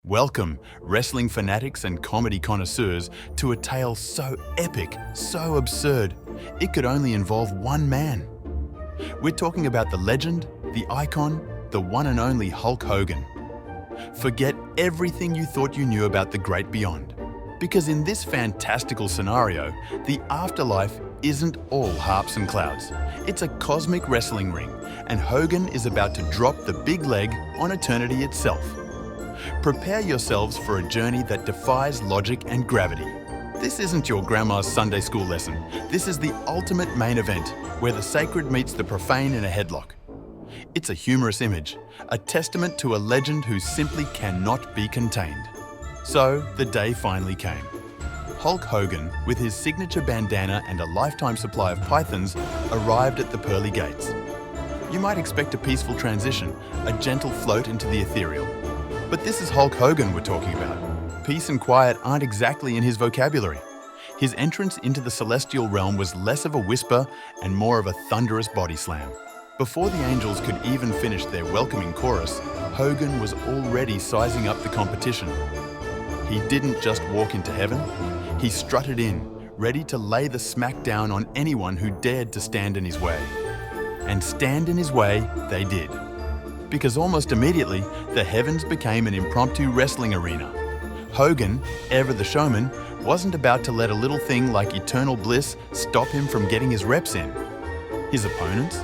Welcome, wrestling fanatics and comedy connoisseurs, to a tale so epic, so absurd, it could only involve one man. We're talking about the legend, the icon, the one and only Hulk Hogan. Forget everything you thought you knew about the great beyond. Because in this fantastical scenario, the afterlife isn't all harps and clouds. It's a cosmic wrestling ring, and Hogan is about to drop the big leg on eternity itself. Prepare yourselves for a journey that defies logic and gravity. This isn't your grandma's Sunday school lesson. This is the ultimate main event, where the sacred meets the profane in a headlock. It's a humorous image, a testament to a legend who simply cannot be contained. So, the day finally came. Hulk Hogan, with his signature bandana and a lifetime supply of pythons, arrived at the pearly gates. You might expect a peaceful transition, a gentle float into the ethereal. But this is Hulk Hogan we're talking about. Peace and quiet aren't exactly in his vocabulary. His entrance into the celestial realm was less of a whisper and more of a thunderous body slam. Before the angels could even finish their welcoming chorus, Hogan was already sizing up the competition. He didn't just walk into heaven, he strutted in, ready to lay the smack down on anyone who dared to stand in his way. And stand in his way they did. Because almost immediately, the heavens became an impromptu wrestling arena. Hogan, ever the showman, wasn't about to let a little thing like eternal bliss stop him from getting his reps in. His opponents?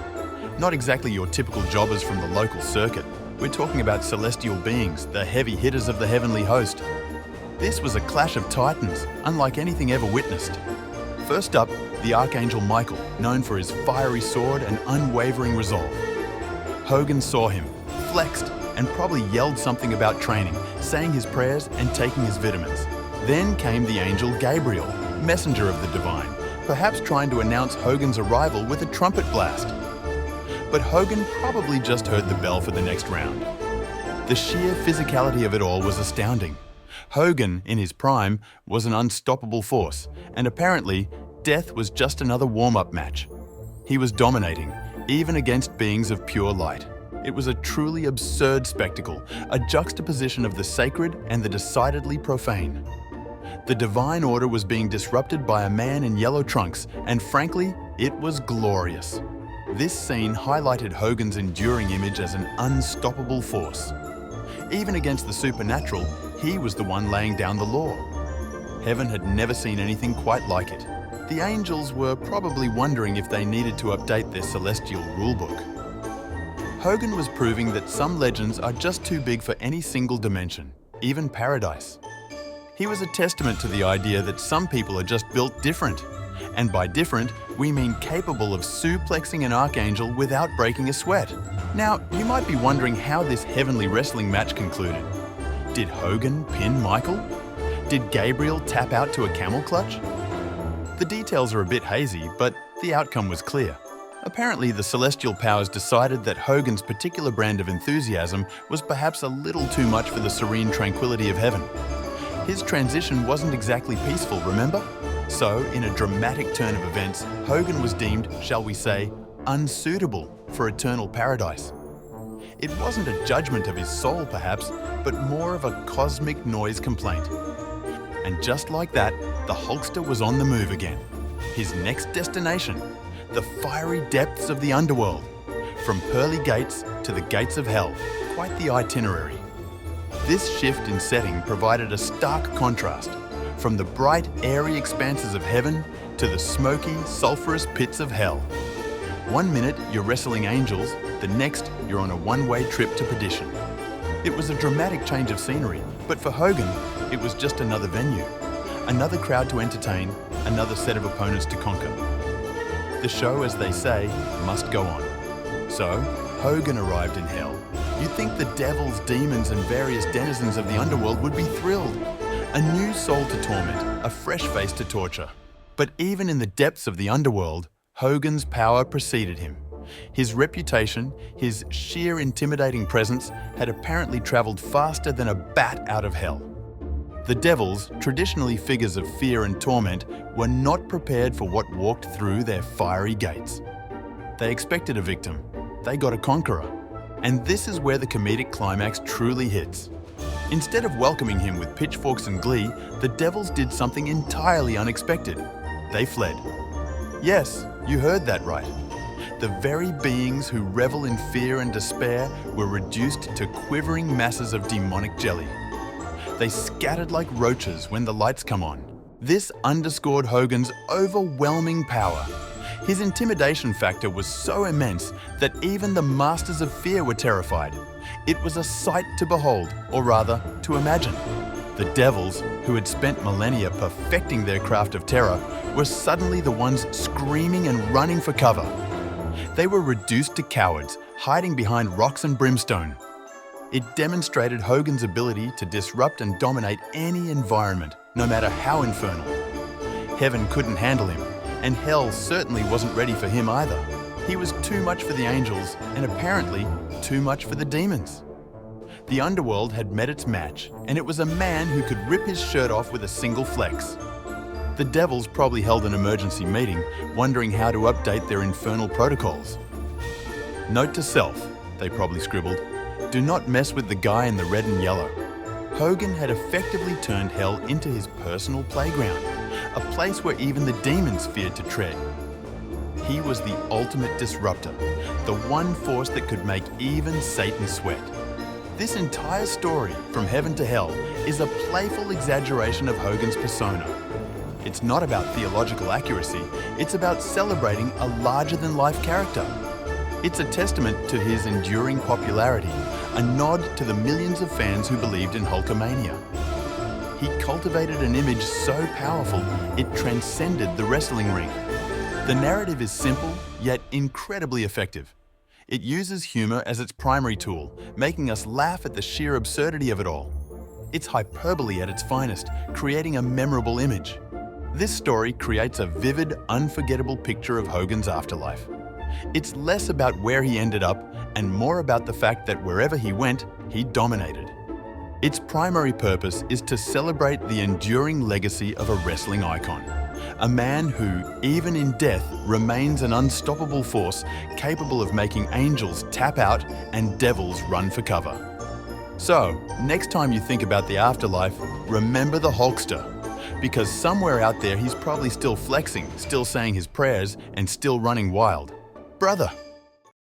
Not exactly your typical jobbers from the local circuit. We're talking about celestial beings, the heavy hitters of the heavenly host. This was a clash of titans, unlike anything ever witnessed. First up, the Archangel Michael, known for his fiery sword and unwavering resolve. Hogan saw him, flexed, and probably yelled something about training, saying his prayers and taking his vitamins. Then came the angel Gabriel, messenger of the divine, perhaps trying to announce Hogan's arrival with a trumpet blast. But Hogan probably just heard the bell for the next round. The sheer physicality of it all was astounding. Hogan, in his prime, was an unstoppable force, and apparently, death was just another warm-up match. He was dominating, even against beings of pure light. It was a truly absurd spectacle, a juxtaposition of the sacred and the decidedly profane. The divine order was being disrupted by a man in yellow trunks, and frankly, it was glorious. This scene highlighted Hogan's enduring image as an unstoppable force. Even against the supernatural, he was the one laying down the law. Heaven had never seen anything quite like it. The angels were probably wondering if they needed to update their celestial rulebook. Hogan was proving that some legends are just too big for any single dimension, even paradise. He was a testament to the idea that some people are just built different. And by different, we mean capable of suplexing an archangel without breaking a sweat. Now, you might be wondering how this heavenly wrestling match concluded. Did Hogan pin Michael? Did Gabriel tap out to a camel clutch? The details are a bit hazy, but the outcome was clear. Apparently, the celestial powers decided that Hogan's particular brand of enthusiasm was perhaps a little too much for the serene tranquility of heaven. His transition wasn't exactly peaceful, remember? So, in a dramatic turn of events, Hogan was deemed, shall we say, unsuitable for eternal paradise. It wasn't a judgment of his soul, perhaps, but more of a cosmic noise complaint. And just like that, the Hulkster was on the move again. His next destination, the fiery depths of the underworld. From pearly gates to the gates of hell, quite the itinerary. This shift in setting provided a stark contrast, from the bright, airy expanses of heaven to the smoky, sulphurous pits of hell. One minute you're wrestling angels, the next you're on a one-way trip to perdition. It was a dramatic change of scenery, but for Hogan, it was just another venue. Another crowd to entertain, another set of opponents to conquer. The show, as they say, must go on. So, Hogan arrived in hell. You'd think the devils, demons, and various denizens of the underworld would be thrilled. A new soul to torment, a fresh face to torture. But even in the depths of the underworld, Hogan's power preceded him. His reputation, his sheer intimidating presence, had apparently traveled faster than a bat out of hell. The devils, traditionally figures of fear and torment, were not prepared for what walked through their fiery gates. They expected a victim. They got a conqueror. And this is where the comedic climax truly hits. Instead of welcoming him with pitchforks and glee, the devils did something entirely unexpected. They fled. Yes, you heard that right. The very beings who revel in fear and despair were reduced to quivering masses of demonic jelly. They scattered like roaches when the lights come on. This underscored Hogan's overwhelming power. His intimidation factor was so immense that even the masters of fear were terrified. It was a sight to behold, or rather, to imagine. The devils, who had spent millennia perfecting their craft of terror, were suddenly the ones screaming and running for cover. They were reduced to cowards, hiding behind rocks and brimstone. It demonstrated Hogan's ability to disrupt and dominate any environment, no matter how infernal. Heaven couldn't handle him, and hell certainly wasn't ready for him either. He was too much for the angels, and apparently too much for the demons. The underworld had met its match, and it was a man who could rip his shirt off with a single flex. The devils probably held an emergency meeting, wondering how to update their infernal protocols. Note to self, they probably scribbled, do not mess with the guy in the red and yellow. Hogan had effectively turned hell into his personal playground, a place where even the demons feared to tread. He was the ultimate disruptor, the one force that could make even Satan sweat. This entire story, From Heaven to Hell, is a playful exaggeration of Hogan's persona. It's not about theological accuracy, it's about celebrating a larger-than-life character. It's a testament to his enduring popularity, a nod to the millions of fans who believed in Hulkamania. He cultivated an image so powerful, it transcended the wrestling ring. The narrative is simple, yet incredibly effective. It uses humor as its primary tool, making us laugh at the sheer absurdity of it all. It's hyperbole at its finest, creating a memorable image. This story creates a vivid, unforgettable picture of Hogan's afterlife. It's less about where he ended up and more about the fact that wherever he went, he dominated. Its primary purpose is to celebrate the enduring legacy of a wrestling icon. A man who, even in death, remains an unstoppable force capable of making angels tap out and devils run for cover. So, next time you think about the afterlife, remember the Hulkster. Because somewhere out there he's probably still flexing, still saying his prayers, and still running wild. Brother,